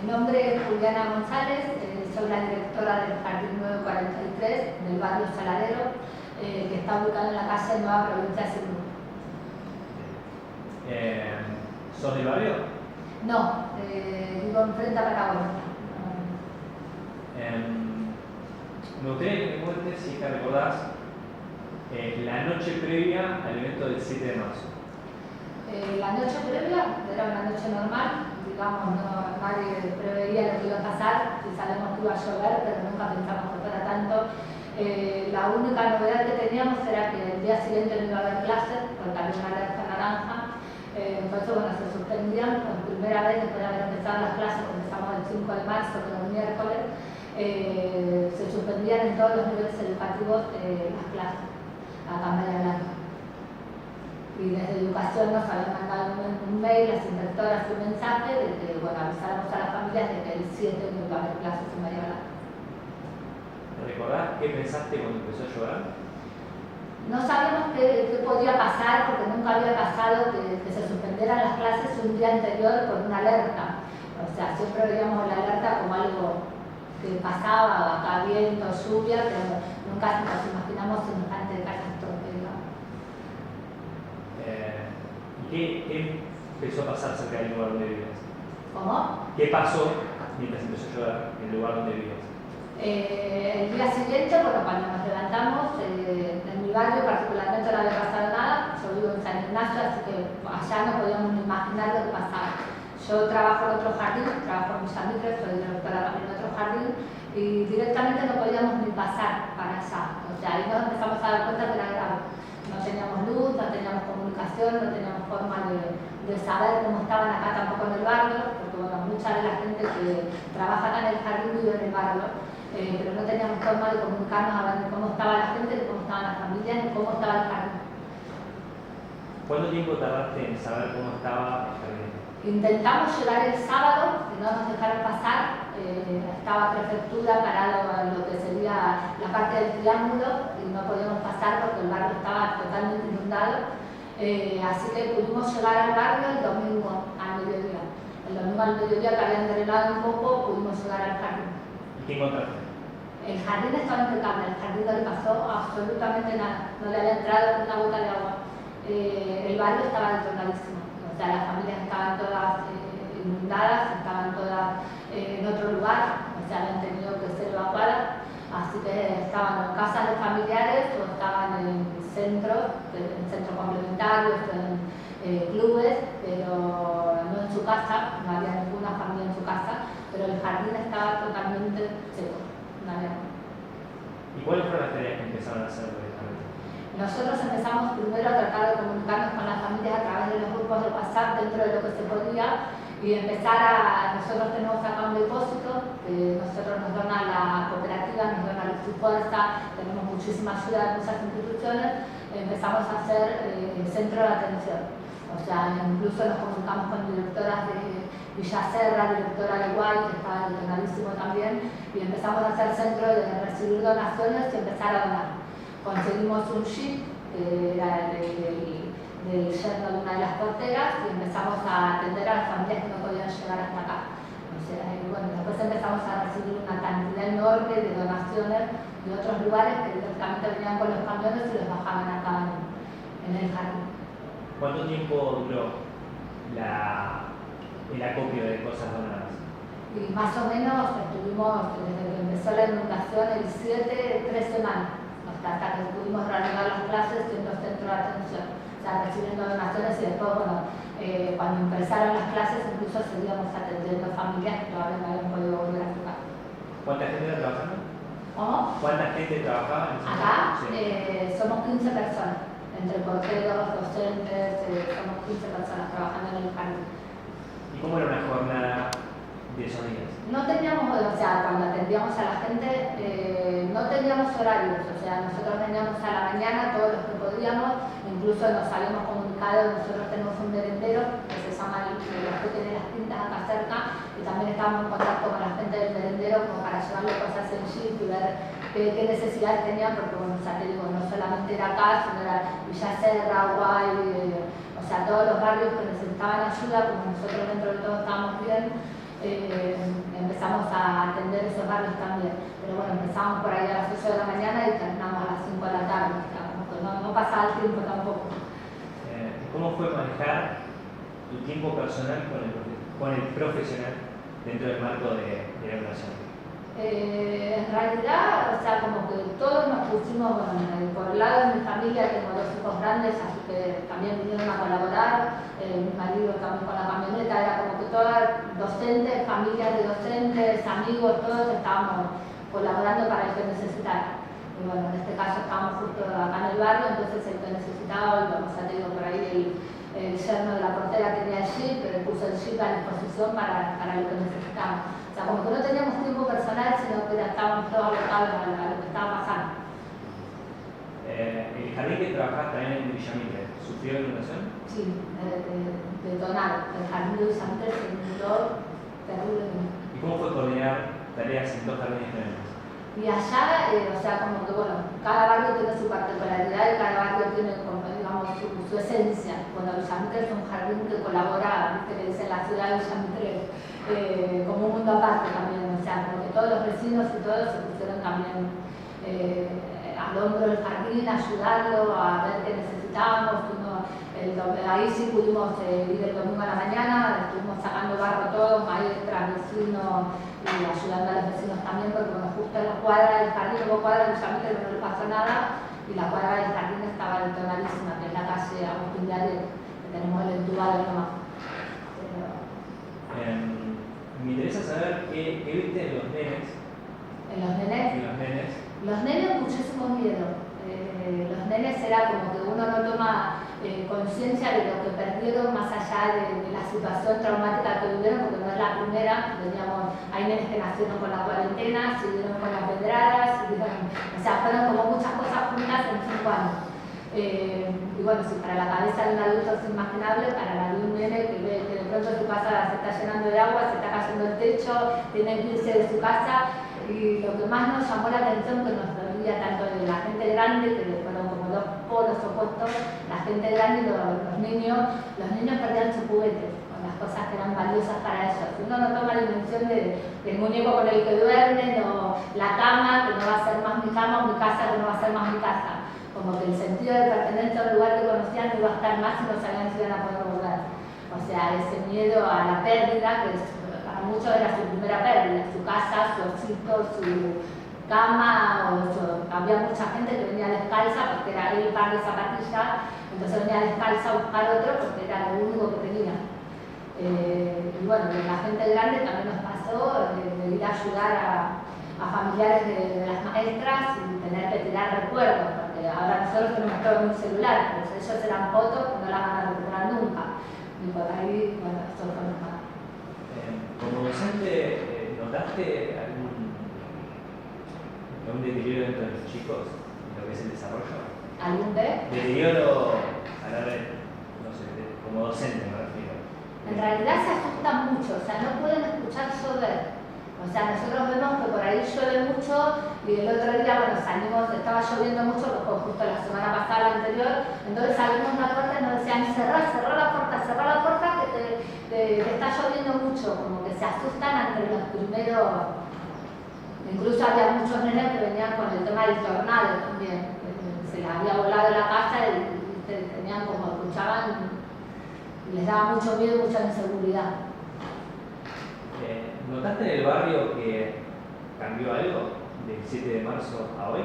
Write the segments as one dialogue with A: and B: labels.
A: Mi nombre es Juliana González, soy la directora del Jardín 943 del barrio Saladero, que está ubicado en la calle Nueva Provincia de Sibú.
B: ¿Sos del barrio?
A: No, vivo enfrente a Patagonia.
B: Me gustaría que me cuentes, si te recordás, la noche previa al evento del 7 de marzo.
A: La noche previa era una noche normal, digamos, nadie preveía lo que iba a pasar, si sabemos que iba a llover, pero nunca pensamos que fuera tanto. La única novedad que teníamos era que el día siguiente no iba a haber clases, porque había una alerta naranja. Entonces, bueno, se suspendían por primera vez después de haber empezado las clases, empezamos el 5 de marzo, que era un miércoles, se suspendían en todos los niveles educativos las clases a Campana Blanca. Y desde Educación nos habían mandado un mail, las inspectoras, un mensaje de que, bueno, avisáramos a las familias de que el 7 no iba a haber clases en María Blanca.
B: ¿Te recordás qué pensaste cuando empezó a llover?
A: No sabíamos qué podía pasar, porque nunca había pasado que se suspendieran las clases un día anterior por una alerta. O sea, siempre veíamos la alerta como algo que pasaba, acá viento, lluvia, pero nunca nos imaginamos semejante catástrofe, ¿no?
B: ¿Y qué empezó a pasar cerca del lugar donde vivías?
A: ¿Cómo?
B: ¿Qué pasó mientras empezó a llover en el lugar donde vivías?
A: El día siguiente, bueno, cuando nos levantamos, en mi barrio particularmente no había pasado nada. Yo vivo en San Ignacio, así que allá no podíamos ni imaginar lo que pasaba. Yo trabajo en otro jardín, trabajo en Villa Mitre, soy directora en otro jardín, y directamente no podíamos ni pasar para allá. O sea, ahí nos empezamos a dar cuenta que era grave. No teníamos luz, no teníamos comunicación, no teníamos forma de saber cómo estaban acá tampoco en el barrio, porque bueno, mucha de la gente que trabaja acá en el jardín vive en el barrio. Pero no teníamos forma de comunicarnos a ver ni cómo estaba la gente, ni cómo estaban las familias, ni cómo estaba el jardín.
B: ¿Cuánto tiempo tardaste en saber cómo estaba el jardín?
A: Intentamos llegar el sábado, que no nos dejaron pasar, estaba prefectura parado a lo que sería la parte del triángulo y no podíamos pasar porque el barrio estaba totalmente inundado. Así que pudimos llegar al barrio el domingo al mediodía. El domingo al mediodía, que habían drenado un poco, pudimos llegar al jardín.
B: ¿Qué encontraste?
A: El jardín estaba impecable, el jardín no le pasó absolutamente nada, no le había entrado una gota de agua. El barrio estaba detonadísimo, o sea, las familias estaban todas inundadas, estaban todas en otro lugar, o sea, habían tenido que ser evacuadas, así que estaban en casas de familiares o estaban en centros complementarios, en clubes, pero no en su casa, no había ninguna familia en su casa, pero el jardín estaba totalmente seco, no había nada.
B: ¿Y cuáles fueron las tareas que empezaron a hacer directamente?
A: Nosotros empezamos primero a tratar de comunicarnos con las familias a través de los grupos de WhatsApp dentro de lo que se podía y nosotros tenemos acá un depósito que nosotros nos dona la cooperativa, nos dona Luz y Fuerza, tenemos muchísima ayuda de muchas instituciones, empezamos a hacer centro de atención. O sea, incluso nos comunicamos con directoras de Villa Serra, directora de Guay, que está detonadísimo también, y empezamos a hacer centro de recibir donaciones y empezar a donar. Conseguimos un jeep, que era del yerno de una de las porteras, y empezamos a atender a las familias que no podían llegar hasta acá. O sea, y bueno, después empezamos a recibir una cantidad enorme de donaciones de otros lugares que directamente venían con los camiones y los bajaban acá en el jardín.
B: ¿Cuánto tiempo duró el acopio de cosas donadas?
A: Y más o menos estuvimos, desde que empezó la inundación, el 7, 3 semanas, hasta que pudimos reanudar las clases siendo centro de atención, o sea, recibiendo donaciones y después, bueno, cuando empezaron las clases incluso seguíamos atendiendo familias que todavía no habían podido volver a su casa.
B: ¿Cuánta gente está trabajando?
A: ¿Cómo?
B: ¿Cuánta gente trabajaba en ese
A: Acá
B: momento?
A: somos 15 personas, entre porteros, docentes, somos 15 personas trabajando en el jardín.
B: ¿Y cómo era una jornada de esos días?
A: No teníamos, o sea, cuando atendíamos a la gente, no teníamos horarios, o sea, nosotros veníamos a la mañana todos los que podíamos, incluso nos habíamos comunicado, nosotros tenemos un merendero que se llama los que tiene las tintas acá cerca, y también estábamos en contacto con la gente del merendero como para llevarle cosas en jeep y ver qué necesidades tenían, porque bueno, o sea, te digo, no solamente era acá, sino era Villa Serra, Guay, o sea, todos los barrios que necesitaban ayuda, como nosotros dentro de todo estábamos bien. empezamos a atender esos barrios también. Pero bueno, empezamos por ahí a las 8 de la mañana y terminamos a las 5 de la tarde. No pasaba el tiempo tampoco.
B: ¿Cómo fue manejar tu tiempo personal con el profesional dentro del marco de la educación?
A: En realidad, o sea, como que todos nos pusimos, bueno, por el lado de mi familia tengo 2 hijos grandes, así que también vinieron a colaborar, mi marido también con la camioneta, era como que todas docentes, familias de docentes, amigos, todos estábamos colaborando para el que necesitara. Y bueno, en este caso estábamos justo acá en el barrio, entonces el que necesitaba, y bueno, ya te digo, por ahí el yerno de la portera tenía el jeep, pero puso el jeep a disposición para lo que necesitábamos. O sea, como que no teníamos tiempo personal, sino que estábamos todos abocados a lo que estaba pasando.
B: ¿El jardín que trabajás también en Villa Mitre sufrió inundación?
A: Sí, detonado. El jardín de Villa Mitre se inundó terriblemente.
B: ¿Y cómo fue coordinar tareas en 2 jardines diferentes?
A: Y allá, o sea, como que bueno, cada barrio tiene su particularidad y cada barrio tiene, como, digamos, su esencia. Bueno, Villa Mitre es un jardín que colabora, viste que dice la ciudad de Villa Mitre, como un mundo aparte también, o sea, como que todos los vecinos y todos se pusieron también al hombro del jardín, a ayudarlo, a ver qué necesitábamos. Ahí sí pudimos ir el domingo a la mañana, estuvimos sacando barro todos, maestras, vecinos, y ayudando a los vecinos también, porque bueno, justo en la cuadra del jardín, hubo cuadra de Villa Mitre que no le pasó nada, y la cuadra del jardín estaba detonadísima, que es la calle Agustín de Ariel, que tenemos el entubado nomás.
B: Me interesa saber qué viste en los nenes.
A: ¿En los nenes?
B: En los nenes.
A: Los nenes, muchísimo miedo. Los nenes era como que uno no toma conciencia de lo que perdieron más allá de la situación traumática que vivieron, porque no es la primera. Hay nenes que nacieron con la cuarentena, siguieron con las pedradas, o sea, fueron como muchas cosas juntas en 5 años. Y bueno, si para la cabeza de un adulto es inimaginable, para la de un nene que ve que de pronto su casa se está llenando de agua, se está cayendo el techo, tiene que irse de su casa. Y lo que más nos llamó la atención, que nos dolía tanto de la gente grande, que fueron como 2 polos opuestos, la gente grande y los niños perdían sus juguetes, con las cosas que eran valiosas para ellos. Uno no toma la dimensión del muñeco con el que duermen, o la cama, que no va a ser más mi cama, o mi casa, que no va a ser más mi casa. Como que el sentido de pertenencia a un lugar que conocían no iba a estar más y no sabían si iban a poder volver. O sea, ese miedo a la pérdida, que para muchos era su primera pérdida, su casa, su osito, su cama, había mucha gente que venía descalza porque era el par de zapatillas, entonces venía descalza a buscar otro porque era lo único que tenía. Y bueno, la gente grande también nos pasó de ir a ayudar a familiares de las maestras y tener que tirar recuerdos, porque ahora nosotros tenemos todo en un celular, pero ellos eran fotos que no las van a recuperar nunca. Y por ahí, bueno, esto fue normal.
B: Como docente, ¿notaste algún deterioro dentro de los chicos en lo que es el desarrollo?
A: ¿Algún qué?
B: Deterioro a la red, no sé, como docente me refiero.
A: En realidad se asustan mucho, o sea, no pueden escuchar llover. O sea, nosotros vemos que por ahí llueve mucho y el otro día, bueno, salimos, estaba lloviendo mucho, que fue justo la semana pasada, la anterior, entonces salimos a la puerta y nos decían, cerrá la puerta, que te está lloviendo mucho, como que se asustan ante los primeros. Incluso había muchos nenes que venían con el tema del tornado también, se les había volado la casa y tenían como, escuchaban, y les daba mucho miedo y mucha inseguridad.
B: ¿Notaste en el barrio que cambió algo del 7 de marzo a hoy?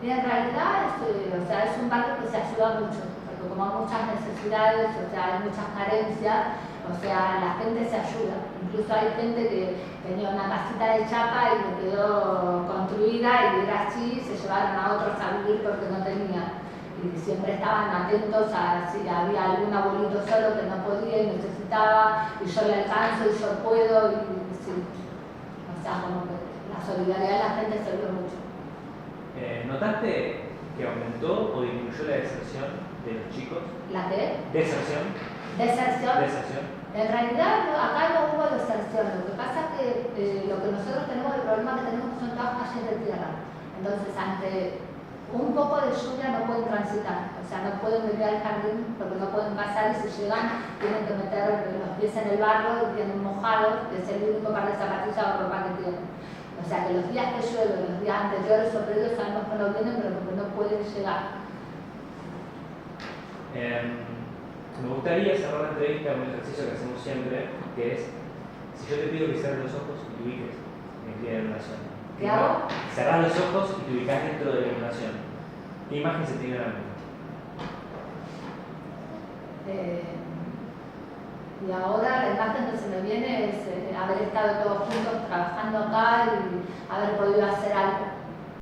A: Y en realidad es un barrio que se ayuda mucho, porque como hay muchas necesidades, o sea, hay muchas carencias, o sea, la gente se ayuda. Incluso hay gente que tenía una casita de chapa y le quedó construida y era así, se llevaron a otros a vivir porque no tenían. Y siempre estaban atentos a si había algún abuelito solo que no podía y necesitaba, y yo le alcanzo y yo puedo, y sí. O sea, como que la solidaridad de la gente se vio mucho.
B: ¿Notaste que aumentó o disminuyó la deserción de los chicos?
A: ¿La qué?
B: ¿Deserción?
A: ¿Deserción? En realidad acá no hubo deserción, lo que pasa es que lo que nosotros tenemos, el problema que tenemos son todas calles de tierra. Entonces, ante un poco de lluvia no pueden transitar, o sea, no pueden venir al jardín porque no pueden pasar y si llegan tienen que meter los pies en el barro y tienen mojados, que es el único par de zapatillas o ropa que tienen. O sea, que los días que llueve, los días anteriores o previos sabemos que no vienen, pero porque no pueden llegar.
B: Me gustaría cerrar la entrevista con un ejercicio que hacemos siempre, que es, si yo te pido que cierres los ojos y te ubiques en la iluminación.
A: ¿Qué hago?
B: Cerrar los ojos y te ubicás dentro de la iluminación. ¿Qué imagen se tiene en la mente?
A: Y ahora la imagen que se me viene es haber estado todos juntos trabajando acá y haber podido hacer algo